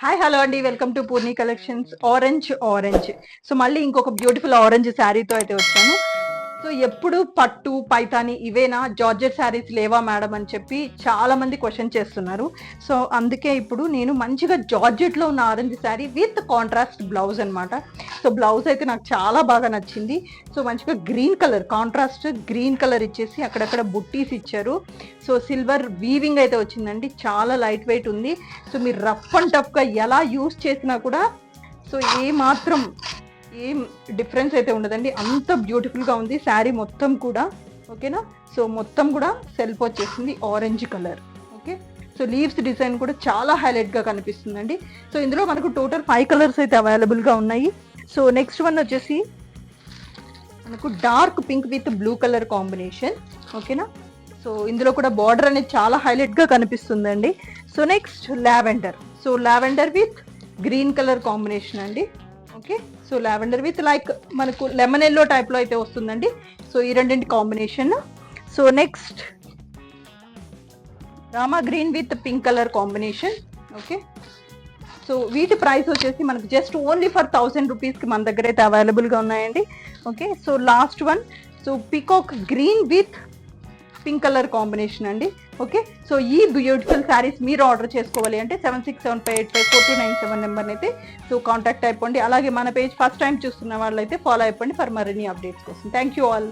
Hi hello అండి, welcome to Purni collections. Orange. So మళ్ళీ ఇంకొక బ్యూటిఫుల్ ఆరెంజ్ శారీతో అయితే వచ్చాను. సో ఎప్పుడు పట్టు పైతాని ఇవేనా, జార్జెట్ శారీస్ లేవా మేడం అని చెప్పి చాలా మంది క్వశ్చన్ చేస్తున్నారు. సో అందుకే ఇప్పుడు నేను మంచిగా జార్జెట్లో ఉన్న orange sari with contrast blouse అనమాట. సో బ్లౌజ్ అయితే నాకు చాలా బాగా నచ్చింది. సో మంచిగా green colour, contrast green colour ఇచ్చేసి అక్కడక్కడ బుట్టీస్ ఇచ్చారు. సో సిల్వర్ వీవింగ్ అయితే వచ్చిందండి, చాలా లైట్ వెయిట్ ఉంది. సో మీరు రఫ్ అండ్ టఫ్గా ఎలా యూస్ చేసినా కూడా సో ఏం డిఫరెన్స్ అయితే ఉండదండి, అంత బ్యూటిఫుల్గా ఉంది శారీ మొత్తం కూడా. ఓకేనా, సో మొత్తం కూడా సెల్ఫ్ వచ్చేసింది orange colour. Okay, so leaves design కూడా చాలా హైలైట్గా కనిపిస్తుందండి. సో ఇందులో మనకు టోటల్ 5 కలర్స్ అయితే అవైలబుల్గా ఉన్నాయి. సో నెక్స్ట్ వన్ వచ్చేసి మనకు dark pink with blue colour combination. ఓకేనా, సో ఇందులో కూడా బార్డర్ అనేది చాలా హైలైట్గా కనిపిస్తుందండి. So next lavender. So lavender with green colour combination అండి. Okay, so lavender with like మనకు లెమన్ ఎల్లో టైప్లో అయితే వస్తుందండి. సో ఈ రెండింటి combination. So next Rama green with pink colour combination. Okay, so వీటి ప్రైస్ వచ్చేసి మనకు జస్ట్ ఓన్లీ ఫర్ 1000 రూపీస్కి మన దగ్గర అయితే అవైలబుల్గా ఉన్నాయండి. Okay, so last one, so peacock green with pink colour combination అండి. ఓకే, సో ఈ బ్యూటిఫుల్ శారీస్ మీరు ఆర్డర్ చేసుకోవాలి అంటే 7675854297 నెంబర్ని అయితే సో కాంటాక్ట్ అయిపోండి. అలాగే మన పేజ్ ఫస్ట్ టైం చూస్తున్న వాళ్ళైతే ఫాలో అయిపోండి ఫర్ మరిన్ని అప్డేట్స్ కోసం. Thank you all.